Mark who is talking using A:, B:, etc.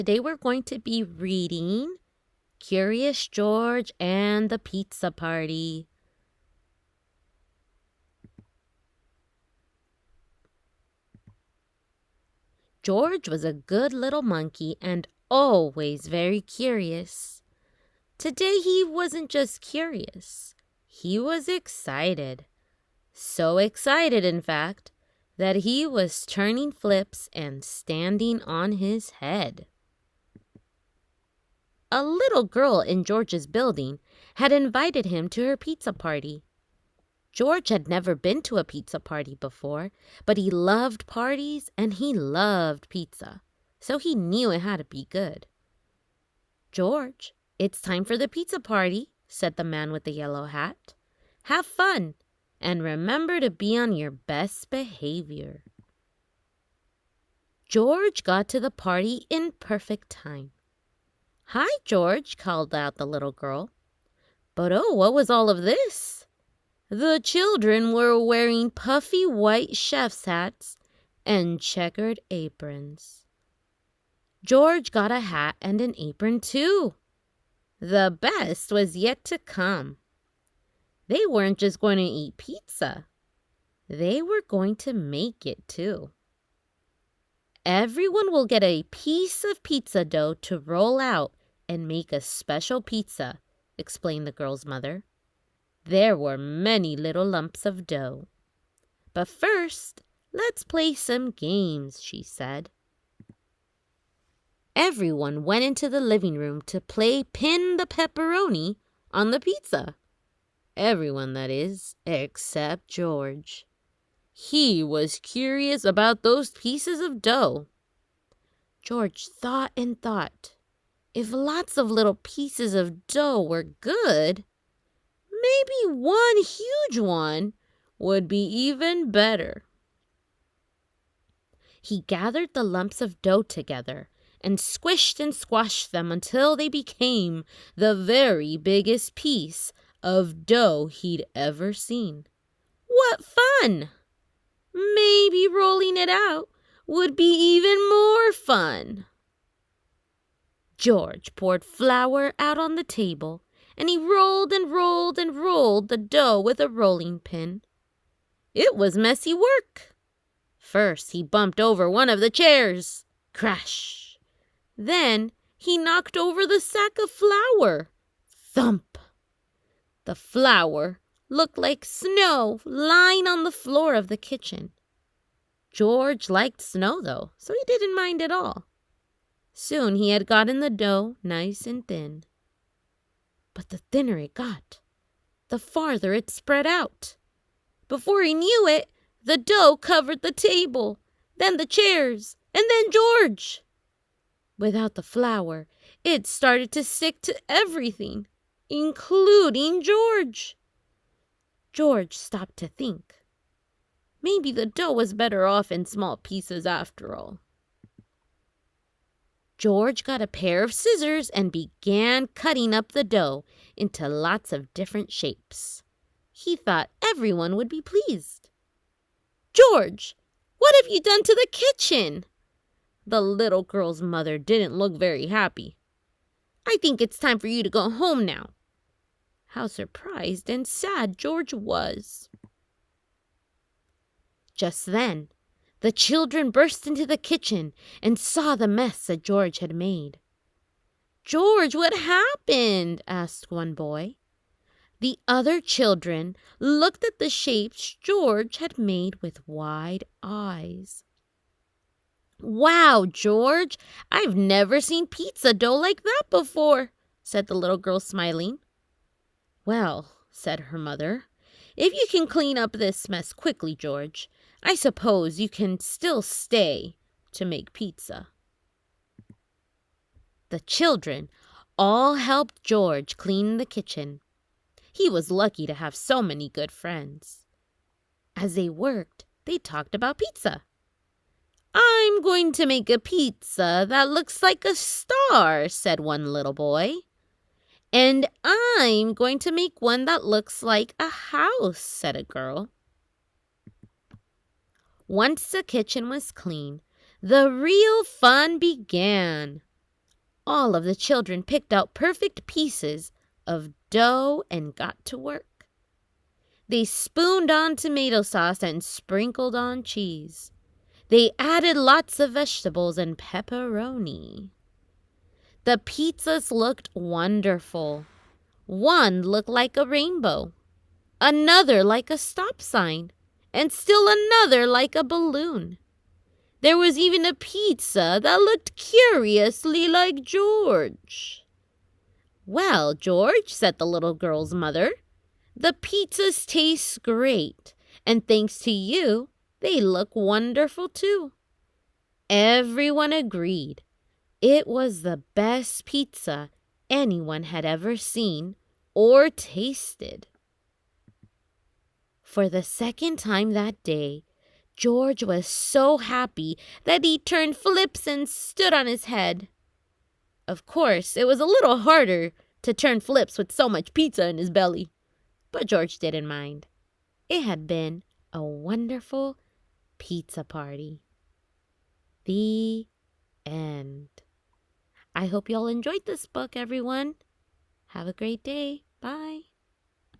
A: Today we're going to be reading Curious George and the Pizza Party. George was a good little monkey and always very curious. Today he wasn't just curious, he was excited. So excited, in fact, that he was turning flips and standing on his head. A little girl in George's building had invited him to her pizza party. George had never been to a pizza party before, but he loved parties and he loved pizza, so he knew it had to be good. "George, it's time for the pizza party," said the man with the yellow hat. "Have fun, and remember to be on your best behavior." George got to the party in perfect time. "Hi, George," called out the little girl. But oh, what was all of this? The children were wearing puffy white chef's hats and checkered aprons. George got a hat and an apron too. The best was yet to come. They weren't just going to eat pizza. They were going to make it too. "Everyone will get a piece of pizza dough to roll out and make a special pizza," explained the girl's mother. There were many little lumps of dough. "But first, let's play some games," she said. Everyone went into the living room to play pin the pepperoni on the pizza. Everyone, that is, except George. He was curious about those pieces of dough. George thought and thought. If lots of little pieces of dough were good, maybe one huge one would be even better. He gathered the lumps of dough together and squished and squashed them until they became the very biggest piece of dough he'd ever seen. What fun! Maybe rolling it out would be even more fun. George poured flour out on the table, and he rolled and rolled and rolled the dough with a rolling pin. It was messy work. First, he bumped over one of the chairs. Crash! Then he knocked over the sack of flour. Thump! The flour looked like snow lying on the floor of the kitchen. George liked snow, though, so he didn't mind at all. Soon he had gotten the dough nice and thin. But the thinner it got, the farther it spread out. Before he knew it, the dough covered the table, then the chairs, and then George. Without the flour, it started to stick to everything, including George. George stopped to think. Maybe the dough was better off in small pieces after all. George got a pair of scissors and began cutting up the dough into lots of different shapes. He thought everyone would be pleased. "George, what have you done to the kitchen?" The little girl's mother didn't look very happy. "I think it's time for you to go home now." How surprised and sad George was. Just then, the children burst into the kitchen and saw the mess that George had made. "George, what happened?" asked one boy. The other children looked at the shapes George had made with wide eyes. "Wow, George, I've never seen pizza dough like that before," said the little girl, smiling. "Well," said her mother, "if you can clean up this mess quickly, George, I suppose you can still stay to make pizza." The children all helped George clean the kitchen. He was lucky to have so many good friends. As they worked, they talked about pizza. "I'm going to make a pizza that looks like a star," said one little boy. "And I'm going to make one that looks like a house," said a girl. Once the kitchen was clean, the real fun began. All of the children picked out perfect pieces of dough and got to work. They spooned on tomato sauce and sprinkled on cheese. They added lots of vegetables and pepperoni. The pizzas looked wonderful. One looked like a rainbow, another like a stop sign, and still another like a balloon. There was even a pizza that looked curiously like George. "Well, George," said the little girl's mother, "the pizzas taste great, and thanks to you, they look wonderful too." Everyone agreed. It was the best pizza anyone had ever seen or tasted. For the second time that day, George was so happy that he turned flips and stood on his head. Of course, it was a little harder to turn flips with so much pizza in his belly, but George didn't mind. It had been a wonderful pizza party. The end. I hope you all enjoyed this book, everyone. Have a great day. Bye.